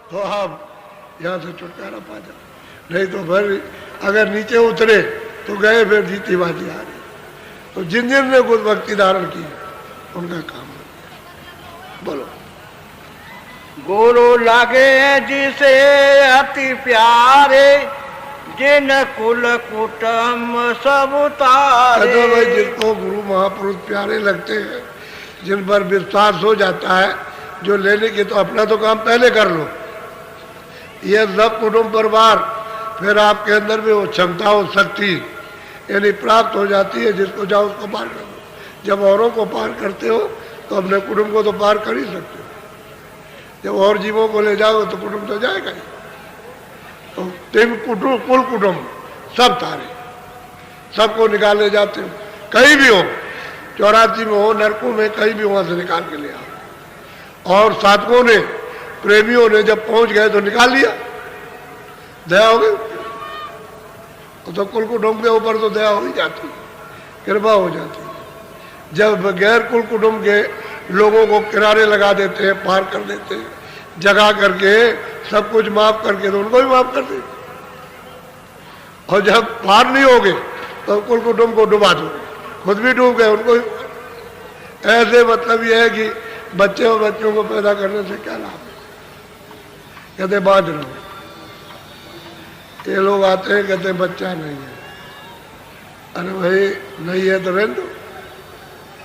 तो आप यहाँ से छुटकारा पा जाओ, नहीं तो फिर अगर नीचे उतरे तो गए, फिर जीती बाजी आ रही। तो जिन जिन ने खुद भक्ति धारण की उनका काम हो गया। बोलो। गुरु लगे जिसे अति प्यारे, जिन कुल कुटुंब सब तारे। तो भाई जिनको गुरु महापुरुष प्यारे लगते हैं, जिन पर विश्वास हो जाता है, जो लेने के, तो अपना तो काम पहले कर लो। ये सब कुटुंब परिवार फिर आपके अंदर भी वो क्षमता हो, शक्ति यानी प्राप्त हो जाती है, जिसको जाओ उसको पार कर दो। जब औरों को पार करते हो तो अपने कुटुंब को तो पार कर ही सकते हो। जब और जीवों को ले जाओ तो कुटुंब तो जाएगा ही। तो तीन कुटुंब, कुल कुटुंब सब तारे, सबको निकाले जाते हो, कहीं भी हो, 84 में हो, नरकों में, कहीं भी वहां से निकाल के ले आओ। और साधकों ने, प्रेमियों ने जब पहुंच गए तो निकाल लिया, दया हो गई। तो कुल कुटुंब के ऊपर तो दया हो ही जाती, कृपा हो जाती। जब गैर कुल कुटुंब के लोगों को किनारे लगा देते हैं, पार कर देते हैं, जगा करके सब कुछ माफ करके, तो उनको भी माफ कर देते। और जब पार नहीं होगे तो कुल कुटुंब को डुबा दोगे, खुद भी डूब गए, उनको भी। ऐसे मतलब यह है कि बच्चे और बच्चों को पैदा करने से क्या लाभ है? कहते बांध रहो। ये लोग आते हैं, कहते हैं बच्चा नहीं है। अरे भाई नहीं है तो रहने दो,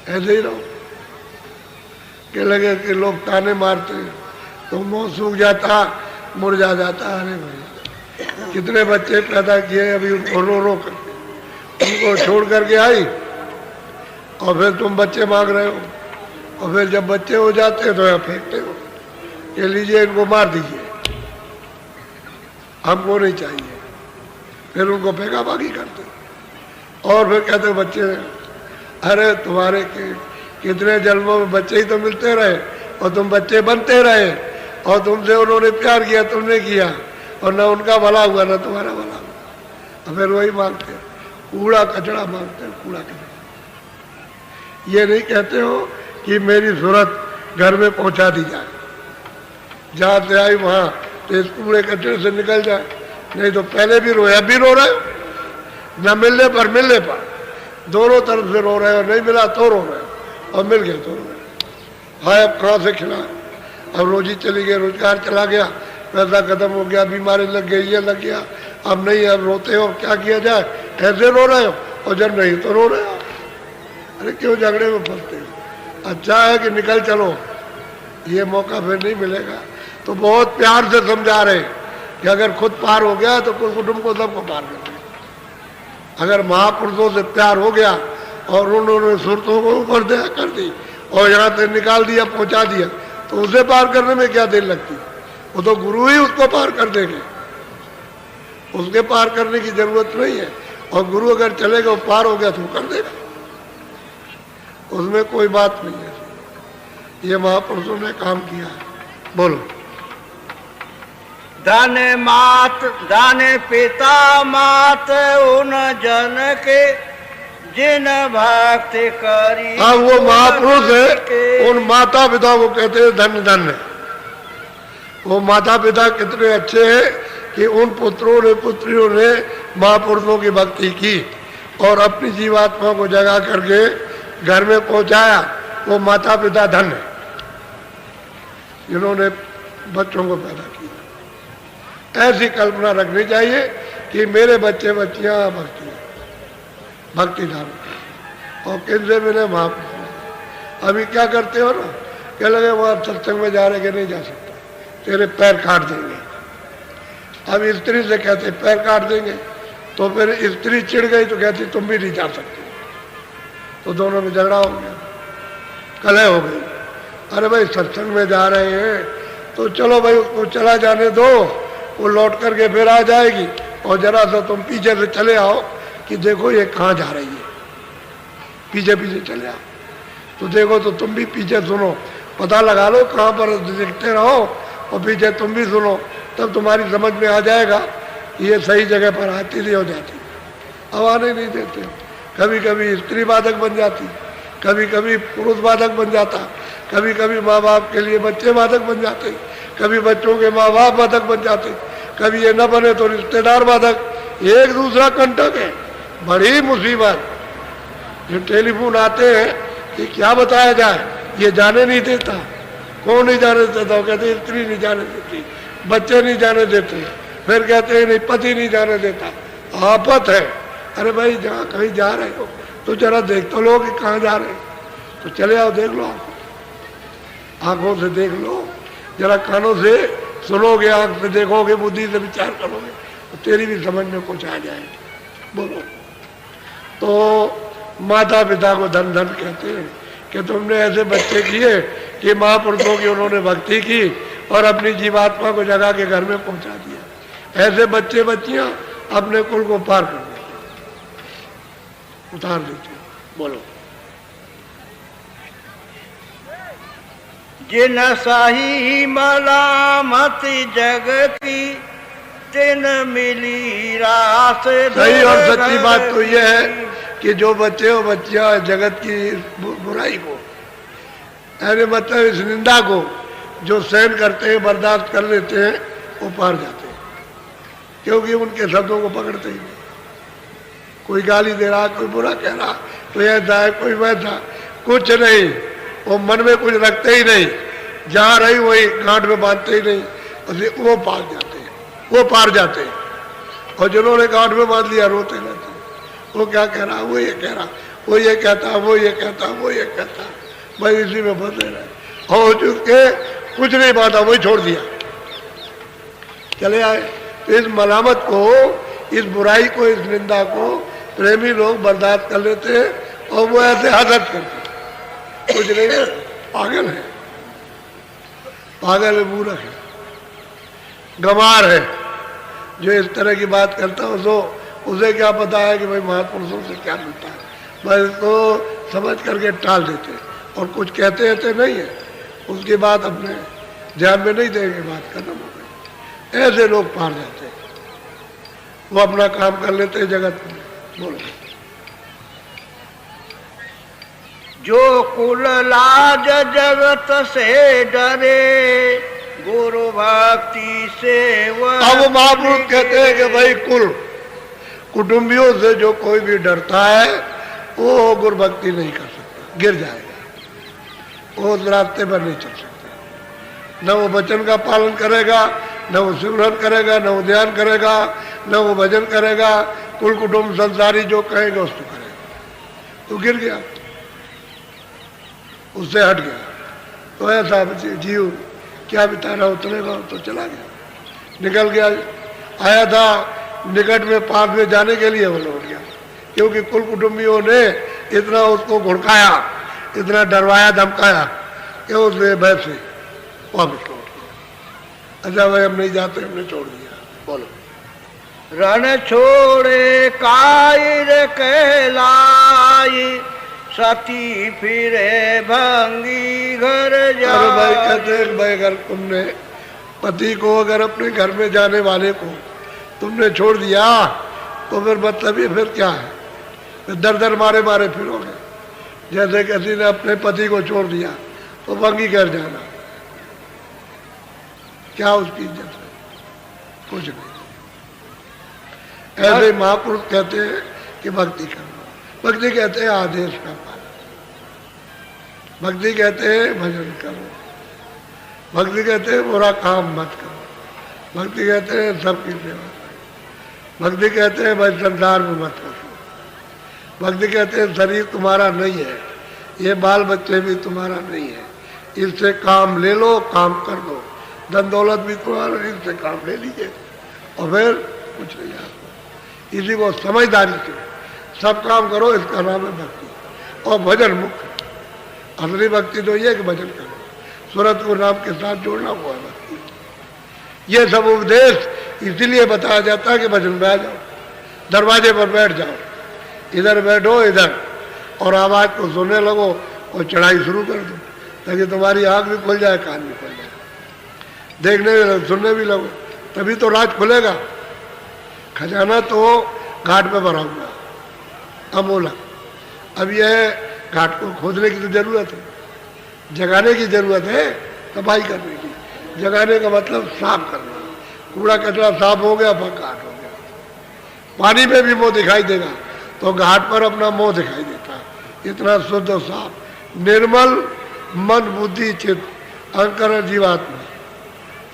ऐसे ही रहो। के लगे कि लोग ताने मारते हैं तो मुंह सूख जाता, मुरझा जाता। अरे भाई कितने बच्चे पैदा किए, अभी उनको रो रो करके उनको छोड़ करके आई, और फिर तुम बच्चे मांग रहे हो। और फिर जब बच्चे हो जाते हैं तो यहाँ फेंकते हो कि लीजिए इनको मार दीजिए, हमको नहीं चाहिए। फिर उनको फेंका बागी करते, और फिर कहते बच्चे, अरे तुम्हारे कितने जन्मों में बच्चे ही तो मिलते रहे, और तुम बच्चे बनते रहे, और तुमसे उन्होंने प्यार किया, तुमने किया, और न उनका भला हुआ न तुम्हारा भला हुआ। और फिर वही मांगते, कूड़ा कचड़ा मांगते, कूड़ा कचड़ा। ये नहीं कहते हो कि मेरी सूरत घर में पहुंचा दी जाए, जहाँ से आई वहाँ तो इस कूड़े कचरे से निकल जाए। नहीं तो पहले भी रोया, भी रो रहे हो, न मिलने पर दोनों तरफ से रो रहे हो, नहीं मिला तो रो रहे हो, और मिल गए तो रो रहे हो। हाय अब कहाँ से खिलाए, अब रोजी चली गई, रोजगार चला गया, पैसा खत्म हो गया, बीमारी लग गई, ये लग गया, अब नहीं, अब रोते हो, क्या किया जाए, ऐसे रो रहे हो, और जब नहीं तो रो रहे हो। अरे क्यों झगड़े में फंसते हो? अच्छा है कि निकल चलो, ये मौका फिर नहीं मिलेगा। तो बहुत प्यार से समझा रहे कि अगर खुद पार हो गया तो कुल कुटुंब को सबको पार कर दे। अगर महापुरुषों से प्यार हो गया और उन्होंने सुरतों को ऊपर दया कर दी और यहाँ से निकाल दिया, पहुंचा दिया, तो उसे पार करने में क्या देर लगती? वो तो गुरु ही उसको पार कर देंगे, उसके पार करने की जरूरत नहीं है। और गुरु अगर चलेगा, वो पार हो गया तो कर देगा, उसमें कोई बात नहीं है। ये महापुरुषों ने काम किया है। बोलो। धन पिता मात उन जन के, जिन भक्ति करी। हाँ, वो महापुरुष है, उन माता पिता को कहते हैं धन्य धन्य। वो माता पिता कितने अच्छे हैं कि उन पुत्रों ने पुत्रियों ने महापुरुषों की भक्ति की और अपनी जीवात्मा को जगा करके घर में पहुंचाया। वो माता पिता धन्य, जिन्होंने बच्चों को पैदा किया। ऐसी कल्पना रखनी चाहिए कि मेरे बच्चे बच्चियां भक्ति धारण, और किनसे मिले? महापुरुष। अभी क्या करते हो ना, क्या लगे वो आप सत्संग में जा रहे कि नहीं जा सकता, तेरे पैर काट देंगे। अब स्त्री से कहते पैर काट देंगे, तो फिर स्त्री चिढ़ गई तो कहती तुम भी नहीं जा सकते, तो दोनों में झगड़ा हो गया, कलह हो गई। अरे भाई सत्संग में जा रहे हैं तो चलो भाई उसको चला जाने दो, वो लौट करके फिर आ जाएगी, और जरा सा तुम पीछे से चले आओ कि देखो ये कहाँ जा रही है, पीछे पीछे चले आओ तो देखो, तो तुम भी पीछे सुनो, पता लगा लो कहाँ पर, देखते रहो और पीछे तुम भी सुनो, तब तुम्हारी समझ में आ जाएगा कि ये सही जगह पर आती नहीं हो जाती। अब आने नहीं देते, कभी कभी स्त्री बाधक बन जाती, कभी कभी पुरुष बाधक बन जाता, कभी कभी माँ बाप के लिए बच्चे बाधक बन जाते, कभी बच्चों के माँ बाप बाधक बन जाते, कभी ये न बने तो रिश्तेदार बाधक, एक दूसरा कंटक है, बड़ी मुसीबत। जो टेलीफोन आते हैं कि क्या बताया जाए, ये जाने नहीं देता। कौन नहीं जाने देता? वो कहते स्त्री नहीं जाने देती, बच्चे नहीं जाने देते, फिर कहते हैं नहीं पति नहीं जाने देता। आफत है। अरे भाई जहाँ कहीं जा रहे हो तो जरा देख तो लो कि कहाँ जा रहे हो, तो चले आओ देख लो, आंखों से देख लो, जरा कानों से सुनोगे, आंख से देखोगे, बुद्धि से विचार करोगे तो तेरी भी समझ में कुछ आ जाएगा। बोलो। तो माता पिता को धन धन कहते हैं कि तुमने ऐसे बच्चे किए कि महापुरुषों की उन्होंने भक्ति की और अपनी जीवात्मा को जगा के घर में पहुंचा दिया। ऐसे बच्चे बच्चियां अपने कुल को पार कर देते, उतार देते। बोलो। जिन सही मलामत जग की तिन मिली रास। सही और सच्ची बात तो यह है कि जो बच्चे और बच्चियां जगत की बुराई को, यानी मतलब इस निंदा को जो सहन करते हैं, बर्दाश्त कर लेते हैं, वो पार जाते हैं, क्योंकि उनके शब्दों को पकड़ते ही नहीं। कोई गाली दे रहा, कोई बुरा कह रहा, कोई ऐसा है, कोई वैसा, कुछ नहीं, वो मन में कुछ रखते ही नहीं, जहाँ रही वही गांठ में बांधते ही नहीं, वो पार जाते हैं, वो पार जाते हैं। और जिन्होंने गांठ में बांध लिया रोते रहते हैं, वो क्या कह रहा, वो ये कह रहा, वो ये कहता, वो ये कहता, वो ये कहता, भाई इसी में फंसे रहे। और चुके कुछ नहीं बांधा, वही छोड़ दिया, चले आए। तो इस मलामत को, इस बुराई को, इस निंदा को प्रेमी लोग बर्दाश्त कर लेते हैं और वो ऐसे हसद करते, कुछ नहीं है, पागल है, पागल है, मूर्ख है, गंवार है। जो इस तरह की बात करता है तो उसे क्या पता है कि भाई महापुरुषों से क्या मिलता है, बस इसको समझ करके टाल देते और कुछ कहते रहते नहीं है, उसकी बात अपने ध्यान में नहीं देंगे, बात खत्म हो गई। ऐसे लोग पार जाते हैं, वो अपना काम कर लेते हैं जगत में। बोलो। जो कुल लाज जगत से डरे गुरु भक्ति से अब महापुरुष कहते हैं कि भाई कुल कुटुंबियों से जो कोई भी डरता है वो गुरु भक्ति नहीं कर सकता, गिर जाएगा, वो उस रास्ते पर नहीं चल सकता। न वो वचन का पालन करेगा, न वो सिमरन करेगा, न वो ध्यान करेगा, न वो भजन करेगा, कुल कुटुंब संसारी जो कहेगा उसको करेगा, तो गिर गया, उससे हट गया। तो ऐसा जीव क्या बिताना, उतरेगा तो चला गया, निकल गया। आया था निकट में, पास में जाने के लिए वो लौट गया, क्योंकि कुल कुटुंबियों ने इतना उसको घुड़काया, इतना डरवाया धमकाया कि उसने वैसे वापस लौट गया। अच्छा भाई हम नहीं जाते, हमने छोड़ दिया। बोलो। रण छोड़े कायर कहलाई सती फिरे भंगी घर जा। अरे भाई कहते हैं भाई अगर तुमने पति को, अगर अपने घर में जाने वाले को तुमने छोड़ दिया तो फिर मतलब ये फिर क्या है, फिर दर दर मारे मारे फिरोगे। जैसे किसी ने अपने पति को छोड़ दिया तो भंगी घर जाना, क्या उसकी इज्जत है, कुछ नहीं। ऐसे महापुरुष कहते हैं कि भक्ति करो, भक्ति कहते हैं आदेश का पालन, भक्ति कहते हैं भजन करो, भक्ति कहते हैं बुरा काम मत करो, भक्ति कहते हैं सबकी सेवा करो, भक्ति कहते हैं भाई संसार में मत करो, भक्ति कहते हैं शरीर तुम्हारा नहीं है, ये बाल बच्चे भी तुम्हारा नहीं है, इससे काम ले लो, काम कर दो, धन दौलत भी तुम्हारा, इससे काम ले लीजिए और फिर कुछ नहीं आता। इसी को समझदारी से सब काम करो, इसका नाम है भक्ति। और भजन मुख्य, असली भक्ति तो ये कि भजन करो, सूरत को नाम के साथ जोड़ना हुआ भक्ति। ये सब उपदेश इसीलिए बताया जाता है कि भजन में आ जाओ, दरवाजे पर बैठ जाओ, इधर बैठो इधर, और आवाज को सुनने लगो और चढ़ाई शुरू कर दो, ताकि तुम्हारी आँख भी खुल जाए, कान भी खुल जाए, देखने भी लगो, सुनने भी लगो, तभी तो राज खुलेगा। खजाना तो घाट पे भरा हुआ अमोलक, अब यह घाट को खोदने की तो जरूरत है, जगाने की जरूरत है, सफाई करने की। जगाने का मतलब साफ करना। कूड़ा कचरा साफ हो गया, फिर घाट हो गया। पानी में भी मुंह दिखाई देगा तो घाट पर अपना मुंह दिखाई देता है। इतना शुद्ध और साफ निर्मल मन बुद्धि चित्त अहंकरण जीवात्मा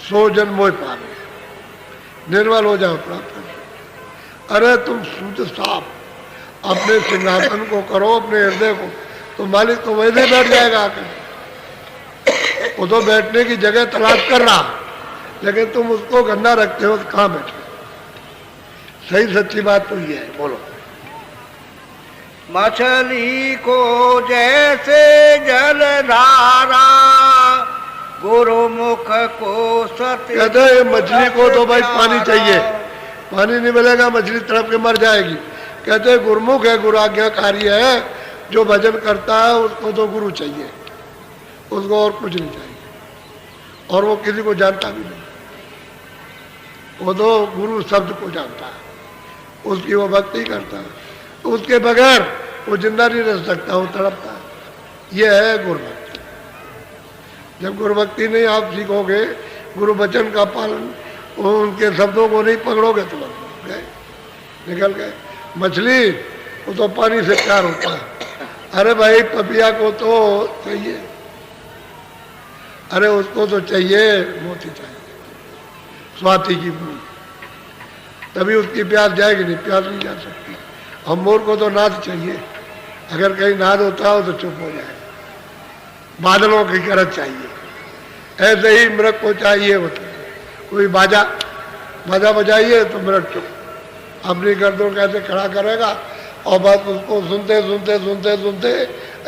सो जन मोह पावे। निर्मल हो जाओ प्राप्त कर। अरे तुम शुद्ध साफ अपने सिंहासन को करो, अपने हृदय को, तो मालिक तो वैसे बैठ जाएगा आकर। वो तो बैठने की जगह तलाश कर रहा, लेकिन तुम उसको गंदा रखते हो तो कहाँ बैठे। सही सच्ची बात तो ये है। बोलो। मछली को जैसे जलधारा गुरुमुख को सत्य। कहते हैं मछली को तो भाई पानी चाहिए, पानी नहीं मिलेगा मछली तड़प के मर जाएगी। कहते हैं गुरुमुख है, गुरु आज्ञाकारी है, जो भजन करता है उसको तो गुरु चाहिए, उसको और कुछ नहीं चाहिए। और वो किसी को जानता भी नहीं, वो तो गुरु शब्द को जानता है, उसकी वो भक्ति करता है। तो उसके बगैर वो जिंदा नहीं रह सकता, वो तड़पता है। ये है गुरु भक्ति। जब गुरु भक्ति नहीं आप सीखोगे, गुरु वचन का पालन, उनके शब्दों को नहीं पकड़ोगे तो गए, निकल गए। मछली वो तो पानी से प्यार होता है। अरे भाई पपिया को तो चाहिए, अरे उसको तो चाहिए मोती चाहिए, स्वाति की बूंद, तभी उसकी प्यास जाएगी, नहीं प्यास नहीं जा सकती। हम मोर को तो नाद चाहिए, अगर कहीं नाद होता हो तो चुप हो जाए। बादलों की गरज चाहिए, ऐसे ही मृग को चाहिए होता है। कोई बाजा बजाइए तो मृग चुप, अपनी गर्दन कैसे खड़ा करेगा और बस उसको सुनते सुनते सुनते सुनते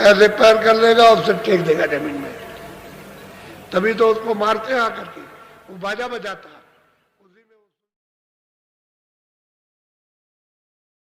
ऐसे पैर कर लेगा और सिर टेक देगा जमीन में। तभी तो उसको मारते हैं आकर के, वो बाजा बजाता है।